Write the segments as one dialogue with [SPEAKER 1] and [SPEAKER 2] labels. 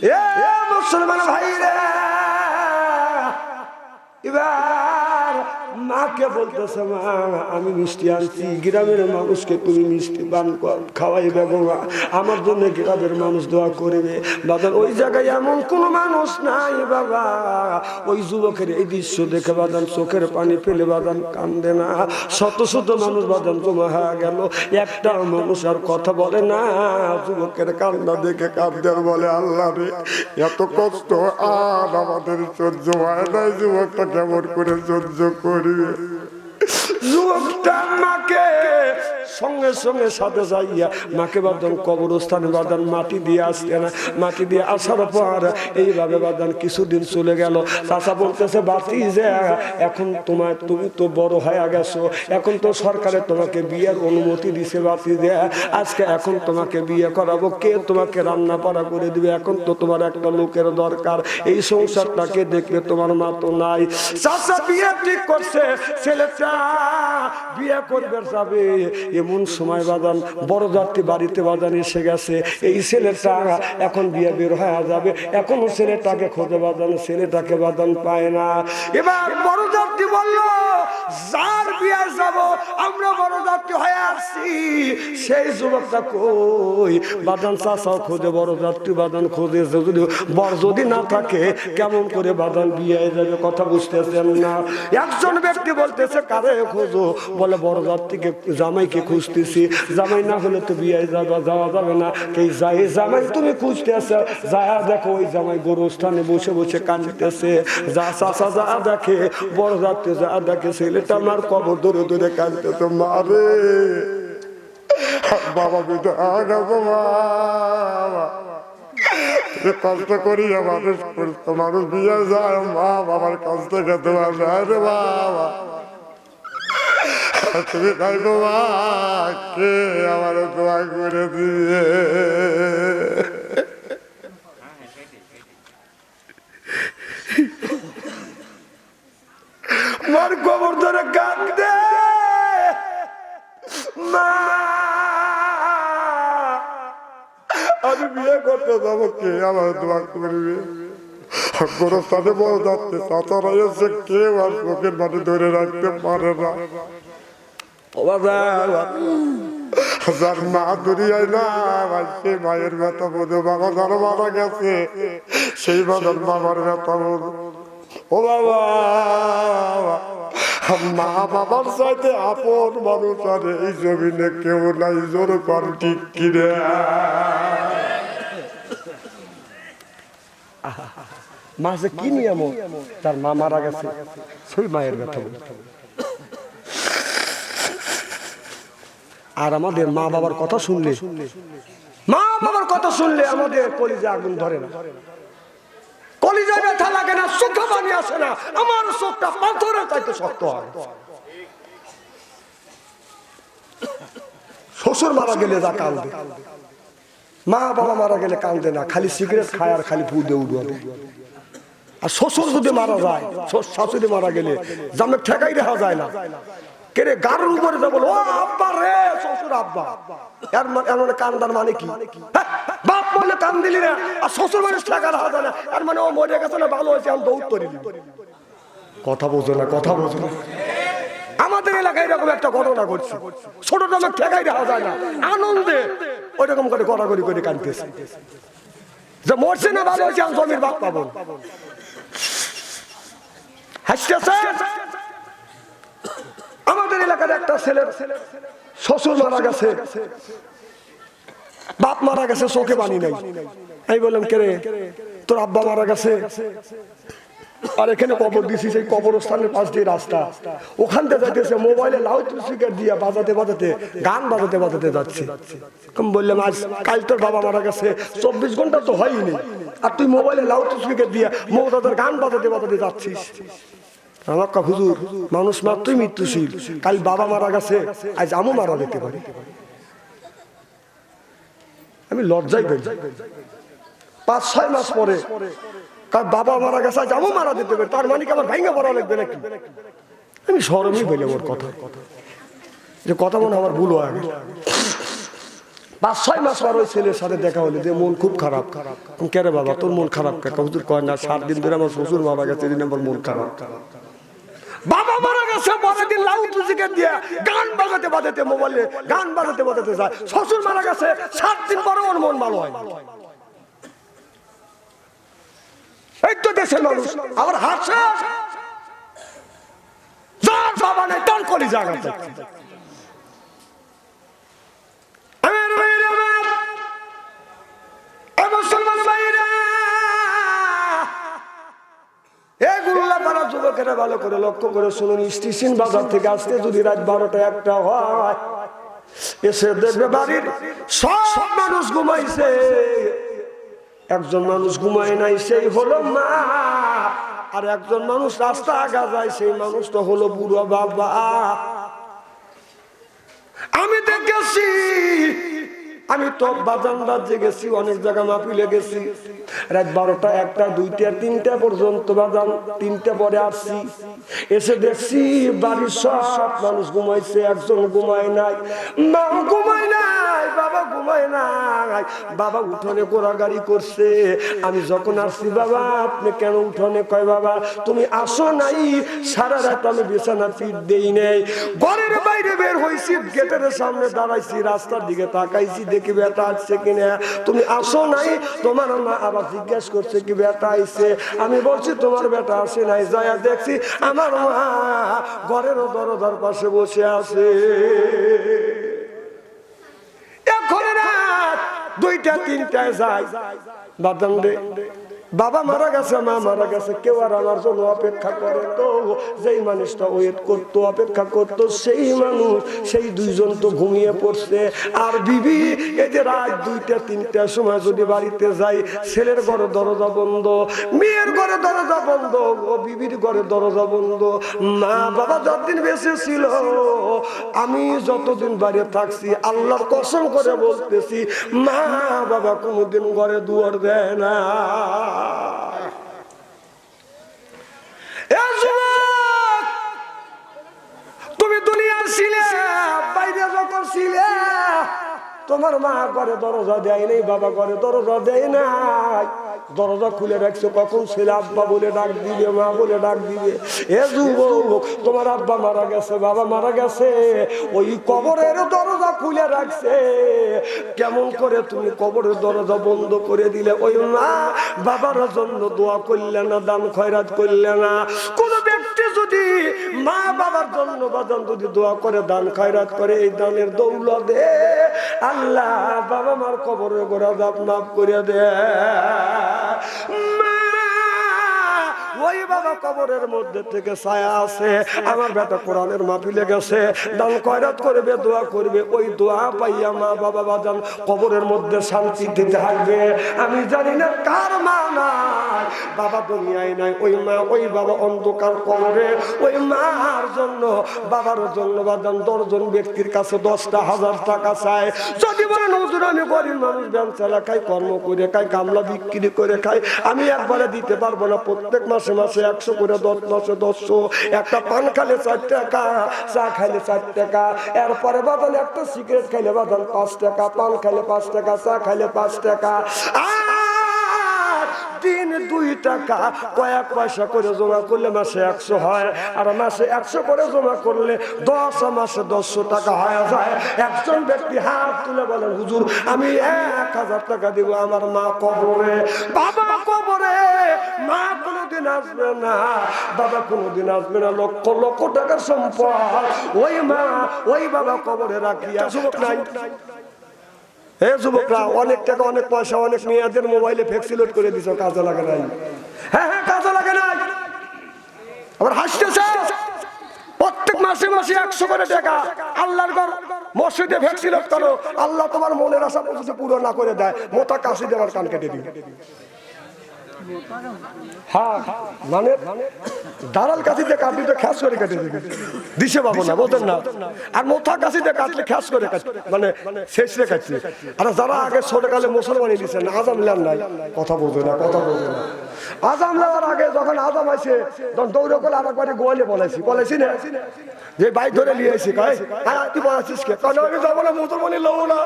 [SPEAKER 1] এ মুসলমান ভাইরা, এবার মাকে বলতেছে, মা আমি মিষ্টি আনছি, গ্রামের মানুষকে তুমি মিষ্টি পান খাওয়াইবে গো মা, আমার জন্য গ্রামের মানুষ দোয়া করবে। বাজান ওই জায়গায় এমন কোন মানুষ নাই বাবা, ওই যুবকের এই দৃশ্য দেখে বাজান চোখের পানি ফেলে বাজান কান্দে না। শত শত মানুষ বাজান জমা হয়ে গেল, একটা মানুষ আর কথা বলে না। যুবকের কান্না দেখে কান্দে আর বলে, আল্লাহ রে এত কষ্ট আর আমাদের সহ্য হয় নাই, যুবকটা কেমন করে সহ্য করবে। যুবকটা মাকে সঙ্গে সঙ্গে সাথে যাইয়া মাকে বাদান কবরস্থানে বাদান মাটি দিয়ে আসতে না, মাটি দিয়ে আসার পর এইভাবে বাদান কিছুদিন চলে গেল। চাচা বলতেছে, বাতি যে এখন তুমি তো বড় হয়ে গেছো, এখন তো সরকারে তোমাকে বিয়ের অনুমতি দিছে বাতি যে, আজকে এখন তোমাকে বিয়ে করাবো, কে তোমাকে রান্না পাড়া করে দিবে, এখন তো তোমার একটা লোকের দরকার, এই সংসারটাকে দেখবে, তোমার মা তো নাই। চাচা বিয়ে ঠিক করছে, ছেলেটা বিয়ে করবে যাবে, এমন সময় বাদান বড় যাত্রী বাড়িতে বাদান এসে গেছে। এই ছেলেটা এখন বিয়ে বের হয়ে যাবে, এখনো ছেলেটাকে খোঁজে বাদান, ছেলেটাকে বাদান পায় না। এবার বড় যাত্রী বলল, যার বিয়ে যাব আমরা বড় যাত্রী হয়ে আসছি, সেই যুবকটা কই? বাদান চাচাও খোঁজে, বড় যাত্রী বাদান খোঁজে, যদি বর যদি না থাকে কেমন করে বাদান বিয়ে যাবে, কথা বুঝতেছেন না। একজন ব্যক্তি বলতেছে, কারে খোঁজো? বলে বড় যাত্রীকে, জামাইকে খুঁজতেছি, জামাই না হলে তো বিয়ে যাওয়া যাবে না। এই যাই জামাই তুমি খুঁজতে আসো, যা দেখো ওই জামাই গোরস্থানে বসে বসে কাঁদতেছে। যা চাচা যা দেখে, বড় যাত্রী যা দেখে, ছেলেটা আমার কবর ধরে ধরে কাঁদতেছে, মারে বাবা বিদা কষ্ট করি মানুষ বিয়ে যায়, মা বাবার কষ্ট খেতে পারে বাবা, তুমি তাই বাবা কে আমার দোয়া করে দিয়ে। মার কবর ধরে কাঁদে, মা আমি বিয়ে করতে যাবো, কে আমার দোয়া করবে? গোরস্থানে বড় যাচ্ছে, চাচারা এসে কেউ আর চোখের মাটি ধরে রাখতে পারে না। যার মা দুনিয়ায় না, সেই মায়ের ব্যথা বোঝো, বাবা যারা মারা গেছে সেই বাবার বাবার ব্যথা বোঝো। ও বাবা, মা বাবার চাইতে আপন মানুষ আর এই জমিনে কেউ নাই, জোর পান ঠিক কিরে। মাঝে কি নিয়ম, তার মা মারা গেছে, সেই মায়ের ব্যথা বোঝো। আর আমাদের মা বাবার কথা শুনলে, মা বাবার কথা শুনলে আমাদের কলিজা আগুন ধরে না, কলিজায় ব্যথা লাগে না, চোখে পানি আসে না, আমার চোখটা পাথরের চাইতে শক্ত হয়। শ্বশুর মারা গেলে যা কাঁদে, মা বাবা মারা গেলে কাঁদে না, খালি সিগারেট খায় আর খালি ফু দিয়ে উঠবে। আর শ্বশুর যদি মারা যায়, শাশুড়ি মারা গেলে জামে ঠেকাই দেখা যায় না, কেরে গাড়ির উপরে যাবো, ও আব্বা রে, শ্বশুর আব্বা, এর মানে কান্দার মানে কি? বাপ বলে কান দিলি না, আর শ্বশুর মানুষ ঠেকা দেখা যায় না, এর মানে ও মরে গেছে না, ভালো হয়েছে, আমি দৌড় করি। কথা বোঝো না, কথা বোঝো না। আমাদের এলাকায় এরকম একটা ঘটনা ঘটছে, ছোট দামে ঠেকাই দেখা যায় না, আনন্দে ওইরকম করে গড়াগড়ি করে কাঁদতেছে, যে মরছে না, ভালো হয়েছে, আমি জমির বাপ পাবো। হাসতেছে। আমাদের এলাকার একটা ছেলের শ্বশুর মারা গেছে, বাপ মারা গেছে, চোখে পানি নাই। আমি বললাম, কে রে, তোর আব্বা মারা গেছে, আর এখানে কবর দিছি, সেই কবরস্থানের পাশ দিয়ে রাস্তা, ওখান থেকে যাইতেছে, মোবাইলে লাউড স্পিকার দিয়ে বাজাতে বাজাতে, গান বাজাতে বাজাতে যাচ্ছে। বললাম, আজ কাল তোর বাবা মারা গেছে, 24 ঘন্টা তো হয়নি, আর তুই মোবাইলে লাউড স্পিকার দিয়ে মৌদাদের গান বাজাতে বাজাতে যাচ্ছিস। আমার কা হুজুর, মানুষ মাত্রই মৃত্যুশীল, কাল বাবা মারা গেছে, আজ আমও মারা যেতে পারে। আমি লজ্জাই পেয়ে যাই। 5-6 মাস পরে বাবা মারা গেছে, আজ আমও মারা যেতে পারে, তার মানে কি আমার ভাইঙ্গা পড়া লাগবে নাকি? আমি শরমই পেলাম ওর কথা, যে কথা মনে আমার ভুল হয়ে গেল। 5-6 মাস পর ওই ছেলের সাথে দেখা হলো যে মন খুব খারাপ। কে রে বাবা তোর মন খারাপ কে? হুজুর কয় না 7 দিন ধরে আমার শ্বশুর মারা গেছে, এই আমার মন খারাপ। বাবা মারা গেছে পরের দিন লাউড মিউজিকে দিয়ে গান বাজাতে বাজাতে, মোবাইলে গান বাজাতে বাজাতে যায়। শ্বশুর মারা গেছে 7 দিন পরে ওর মন ভালো হয়। এই তো দেশের মানুষ আবার হাসে, যার বাবা নেই তার কলিজা কাঁপে। যুবকেরা ভালো করে লক্ষ্য করে শুনুন, স্টেশন বাজার থেকে আসতে যদি রাত 12টা-1টা হয়, এসে দেখবে বাড়ির সব মানুষ ঘুমাইছে, একজন মানুষ ঘুমায় নাই, সেই হলো মা। আর একজন মানুষ রাস্তা আগা যায়, সেই মানুষটা হলো বুড়ো বাবা। আমি দেখেছি, আমি তো বাজানবাজে গেছি, অনেক জায়গা মাহফিলে গেছি, রাত 12টা, 1টা, 2টা, 3টা পর্যন্ত বাজান, 3টা পরে আসছি, এসে দেখছি বাড়ির সব মানুষ ঘুমাইছে, একজন ঘুমায় নাই, মা ঘুমায় নাই, বাবা ঘুমায় নাই। বাবা উঠোনে ঘোরাগাড়ি করছে। আমি যখন আসছি, বাবা আপনি কেন উঠোনে? কয় বাবা তুমি আসো নাই, সারা রাত আমি বিছানা পিঠ দেই নাই, ঘরের বাইরে বের হয়েছি, গেটের সামনে দাঁড়াইছি, রাস্তার দিকে তাকাইছি, দেখি বেটা আসছে কিনা, তুমি আসো নাই। তোমার মা আবার জিজ্ঞেস করছে কি বেটা আইছে? আমি বলছি তোমার বেটা আসে নাই। যায়া দেখছি আমার মা ঘরের দরজার পাশে বসে আছে। এখন রাত 2টা 3টায় যায়, বাদাম রে বাবা মারা গেছে, মা মারা গেছে, কেউ আর আমার জন্য অপেক্ষা করে? তো যেই মানুষটা ওয়েট করতো, অপেক্ষা করতো, সেই মানুষ, সেই 2জন তো ঘুমিয়ে পড়ছে। আর বিবি এই যে রাত 2টা 3টার সময় যদি বাড়িতে যাই, ছেলের ঘরে দরজা বন্ধ, মেয়ের ঘরে দরজা বন্ধ, ও বিবির ঘরে দরজা বন্ধ। মা বাবা যতদিন বেঁচে ছিল, আমি যতদিন বাড়ি থাকছি, আল্লাহর কসম করে বলতেছি, মা বাবা কোনোদিন ঘরে দুয়ার দেয় না। তুমি দুনিয়ার ছিলে, বাইরে যখন ছিলে, তোমার মা ঘরে দরজা দেয় নাই, বাবা ঘরে দরজা দেয় নাই, দরজা খুলে রাখছো, কখন ছেলে আব্বা বলে ডাক দিবে, মা বলে ডাক দিবে। এ যুবক, তোমার আব্বা মারা গেছে, বাবা মারা গেছে, ওই কবরের দরজা খুলে রাখছে, কেমন করে তুমি কবরের দরজা বন্ধ করে দিলে? ওই মা বাবার জন্য দোয়া করলে না, দান খয়রাত করলে না? কোন ব্যক্তি যদি মা বাবার জন্য বাজান যদি দোয়া করে, দান খয়রাত করে, এই দানের দৌলতে আল্লাহ বাবা মার কবরের গোড়া দাপ মাফ করে দেয়। ওই বাবা কবরের মধ্যে থেকে ছায়া আছে। আমার বেটা কোরআনের মাহফিলে গেছে, দান খয়রাত করবে, দোয়া করবে, ওই দোয়া পাইয়া মা বাবা বাজান কবরের মধ্যে শান্তিতে থাকবে। আমি জানি না কার মা নাই, বাবা দুনিয়ায় নাই, ওই মা ওই বাবা অন্ধকার কবরে, ওই মার জন্য বাবার জন্য বাজান 10 জন ব্যক্তির কাছে 10টা 1000 টাকা চায়। যদি বলেন হুজুর আমি গরিব মানুষ, ব্যাংক চালা খাই, কর্ম করে খাই, কামলা বিক্রি করে খাই, আমি একবারে দিতে পারবো না। প্রত্যেক মাসে মাসে 100 করে, 10 মাসে 100, একটা পান খাইলে 4 টাকা, চা খাইলে 4 টাকা, এরপরে বাদান একটা সিগারেট খাইলে বাদান 5 টাকা, পান খাইলে 5 টাকা, চা খাইলে 5 টাকা, দিন 2 টাকা, কয়েক পয়সা করে জমা করলে মাসে 100 হয়। আর মাসে 100 করে জমা করলে 10 মাসে 100 টাকা হয়ে যায়। একজন ব্যক্তি হাত তুলে বলেন হুজুর আমি 1000 টাকা দিব আমার মা কবরে। বাবা কবরে, মা কোনোদিন আসবে না, বাবা কোনোদিন আসবে না। লক্ষ লক্ষ টাকার সম্পদ ওই মা ওই বাবা কবরে রাখিয়া যুবক নাই। হে যুবকরা, অনেক টাকা, অনেক পয়সা, অনেক মেয়েদের মোবাইলে ফ্যাক্সিলোড করে দিছো, কাজে লাগে নাই। হ্যাঁ হ্যাঁ, কাজে লাগে নাই। আবার হাসতেছে, প্রত্যেক মাসে মাসে 100 করে টাকা আল্লাহর ঘর মসজিদে ফ্যাক্সিলোড করো, আল্লাহ তোমার মনের আশা পুরো না করে দেয়, মোটা কাশি দেওয়ার কান কেটে দিই। হ্যাঁ, মানে দালাল কাশিতে কাটলি তো খ্যাস করে কেটে দিবি, দিশে পাবো না, বোঝেন না। আর মোথা কাশিতে কাটলে খ্যাস করে মানে শেষ রে কাটছে। আর যারা আগে ছোটকালে মুসলমানি দিচ্ছেন, আজাম লেন নাই, কথা বোঝে না, কথা বোঝে না। আজাম লেওয়ার আগে যখন আজাম আইছে, তখন দৌড়ে করে আরেকবারে গোয়ালে বলেছি না, যে বাইক ধরে নিয়ে আসি, তুই বলাছিস কে? কারণ আমি যাবো না, মুসলমানি লবো না।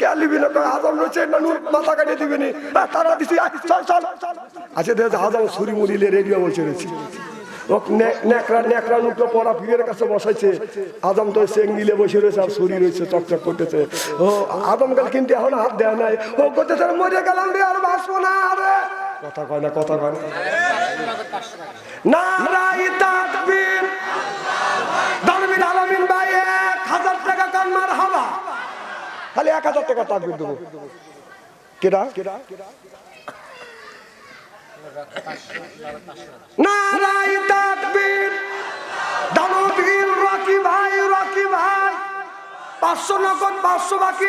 [SPEAKER 1] কে লিবি না আজম রয়েছে না নূর মাথা কাটিয়ে দিবি নি তারা দিছি চল চল আচ্ছা দেখো আজম ছুরি মুড়িলে রেডিও বসে রয়েছে নেকড়া নুকড়ো পড়া পীরের কাছে বসাইছে আজম তো চেঙ্গিলে বসে রয়েছে আর ছুরি রয়েছে চকচক করতেছে ও আজম কাল কিন্তু এখন হাত দেয় নাই ও করতেছে মরে গেলাম রে আর বাঁচবো না রে কথা কয় না কথা কয় না নারায়ে তাকবীর দানবীর আলামিন ভাই 1000 টাকা কান মারহাবা খালি 1000 টাকা তাকবীর দেব কেডা নারায়ে তাকবীর দানবীর রকি ভাই 500 নগদ 500 বাকি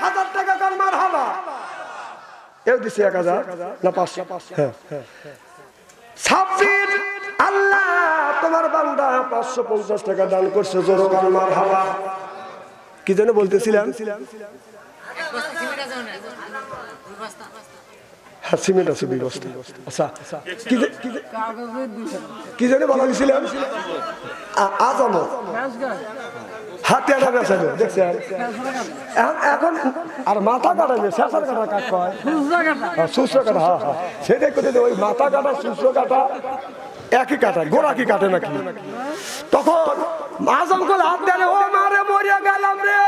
[SPEAKER 1] 1000 টাকা কান মারহাবা এও দিছে 1000 না 500 হ্যাঁ সাব্বির আল্লাহ তোমার বান্দা 550 টাকা দান করছে জোরে কান মারহাবা কি যেন বলতেছিলাম সিমেন্ট আছে 2 বস্তা আচ্ছা কি জানি বলা গেছিলাম আজম হাতে আনা বেসালো দেখছেন এখন আর মাথা কাটাবে শেষার কাটা কাট কয় সুস্র কাটা হ্যাঁ হ্যাঁ সেটাই করতে ওই মাথা কাটা সুস্র কাটা একই কাটা গোড়া কি কাটে নাকি তখন আজম কল হাত দেয় ও মারে মরিয়া গেলাম রে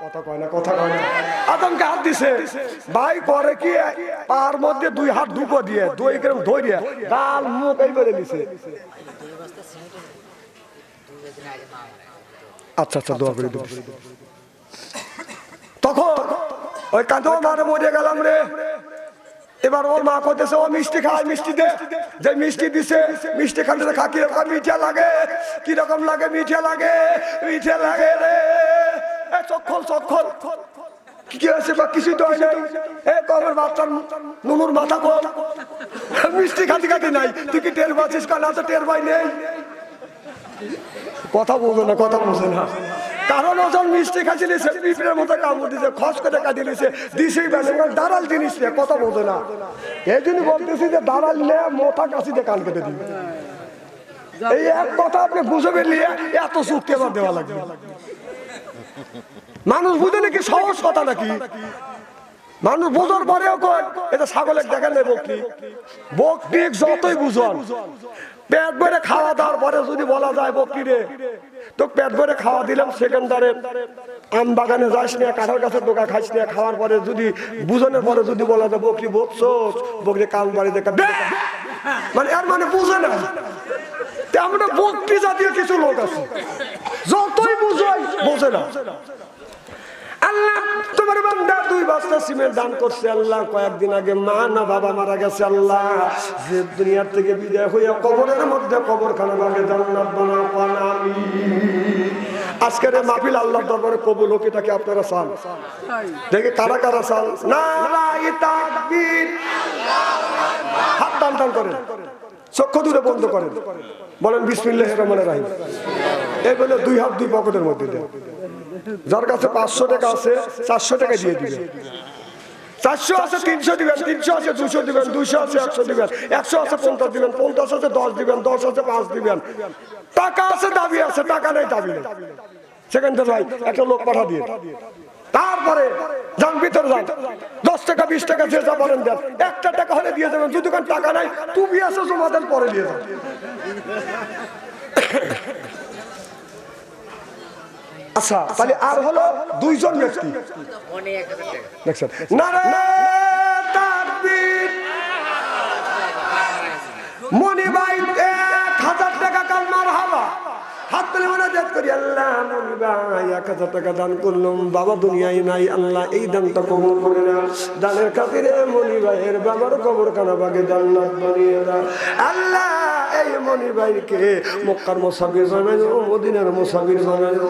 [SPEAKER 1] কথা কয় না কথা কয় না আদমকে হাত দিছে ভাই করে কি পার মধ্যে 2 হাত ঢুকো দিয়ে 2 গ্রাম ধইরিয়া ডাল মুখ এই করে দিছে আচ্ছা আচ্ছা দোয়া করে দিও তখন ওই কাঁদো মারে মরে গেলাম রে এবার ওর মা কইতেছে ও মিষ্টি খায় মিষ্টি দে যে মিষ্টি দিছে মিষ্টি খাইতে খা কি রকম মিঠা লাগে কি রকম লাগে মিঠা লাগে রে চক্ষল কি আছে বা কিছু তো হয় নাই এ কবর বাচ্চার নুনুর মাথা কল মিষ্টি খাতি নাই তুই কি টের পাচ্ছিস কানা তো টের পাই নেই কথা বলবে না কারণ ওজন মিষ্টি খাচ্ছিলি পিঁপড়ের মতো কামড় দিছে খস করে কাটিয়ে দিছে দিছেই বেশি দাঁড়াল জিনিস নিয়ে কথা বলবে না এই জন্য বলতেছি যে দাঁড়াল নিয়ে মোটা কাশিতে কান কেটে দিবে এই এক কথা আপনি বুঝে বেরিয়ে এত চুক্তি আবার দেওয়া লাগবে মানুষ বুঝে নাকি সহজ কথা নাকি মানুষ বোঝার পরেও কয় এটা ছাগলের দেখেন না বকরি যতই বুঝন পেট ভরে খাওয়া দাওয়ার পরে যদি বলা যায় বকরি রে তো পেট ভরে খাওয়া দিলাম সেকেন্ডারে আম বাগানে যাস না কাঁঠাল গাছের দোকা খাইস না খাওয়ার পরে যদি বুঝনের পরে যদি বলা যায় বকরি বকছোস বকরি কান বাড়ি দেখা মানে এর মানে বুঝে না তেমন বকরি জাতীয় কিছু লোক আছে যতই বোঝে না আল্লাহ তোমার বান্দা 2 বস্তা সিমেন্ট দান করছে আল্লাহ কয়েকদিন আগে মা না বাবা মারা গেছে আল্লাহ যে দুনিয়ার থেকে বিদায় হয়ে কবরের মধ্যে কবরখানা ভাগে জান্নাত বানাও কোন আমিন আজকের মাহফিল আল্লাহর দরবারে কবুল হোক এটা কি আপনারা চান দেখে কারা কারা চান নারায়ে তাকবীর হাত টান করেন চক্ষু দূরে বন্ধ করেন বলেন বিসমিল্লাহির রহমানির রহিম এই বলে 2 হাত 2 পকেটের মধ্যে দেন যার কাছে 500 টাকা আছে 400 টাকা দিয়ে দিবেন 400 আছে 300 দিবেন 300 আছে 200 দিবেন 200 আছে 100 দিবেন 100 আছে 50 দিবেন 50 আছে 10 দিবেন 10 আছে 5 দিবেন টাকা আছে দাবি আছে টাকা নাই দাবি নেই সেকেন্ডে ভাই একটা লোক পাঠা দিয়ে তারপরে যান ভিতরে যান 10 টাকা 20 টাকা যে যা বলেন দেন 1 টাকা হলে দিয়ে দেবেন যদি কোন টাকা নাই তুমি আসো জমা দেন পরে দিয়ে যান আচ্ছা তাহলে আর হলো 2 জন ব্যক্তি দেখছেন নারায়ে তাকবীর মনি ভাই 1000 টাকা কাল মারহাবা হাত তুলে মুনাজাত করি আল্লাহ মনি ভাই 1000 টাকা দান করলাম বাবা দুনিয়ায় নাই আল্লাহ এই দানটা কবুল করে নাও দানের খাতিরে মনি ভাইয়ের বাবার কবরখানা ভাগে জান্নাত বানিয়ে দাও আল্লাহ এই মনি ভাইকে মক্কার মুসাফির জানাও মদিনার মুসাফির জানাও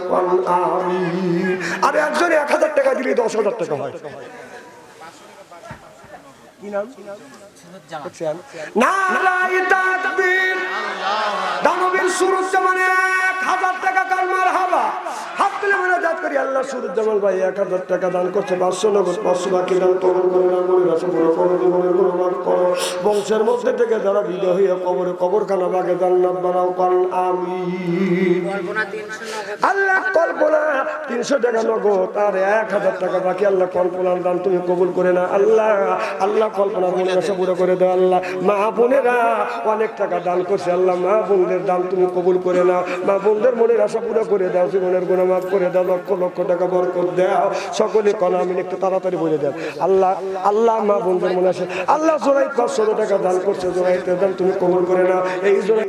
[SPEAKER 1] আমিন আরে একজনে 1000 টাকা দিলে 10000 টাকা হয় কি নাম নারায়ে তাকবীর দানবীর সুরুজ্জামান 1000 টাকা কাল মারহাবা হাত তুলে মুনাজাত করি আল্লাহ সুরুজ্জামান ভাই 1000 টাকা দান করছে 500 নগদ 500 বাকি দান কবুল করে নাও মনে রাখো পুরো করো জীবনের গুনাহ মাফ করো বংশের মধ্যে থেকে যারা বিদায় হয়ে কবরখানা বাগে জান্নাত বানাও কল আমিন। আল্লাহ কল্পনা 300 টাকা নগদ আর 1000 টাকা বাকি আল্লাহ কল্পনার দান তুমি কবুল করে না আল্লাহ। আল্লাহ কল্পনার মনের আশা পুরো করে দাও আল্লাহ। মা বোনেরা অনেক টাকা দান করছে আল্লাহ, মা বোনদের দান তুমি কবুল করে নাও। মা বোনদের মনের আশা পুরো করে দাও, জীবনের গুনাহ মাফ করে দাও, লক্ষ লক্ষ টাকা বরকত দাও। সকলে কল আমিন একটু তাড়াতাড়ি বলে দেন। আল্লাহ আল্লাহ মা বোনদের মনে আসে আল্লাহ জোড়াই 500 টাকা দান করছে, জোড়াইতে দান তুমি কবুল করে নাও। এই জোড়াই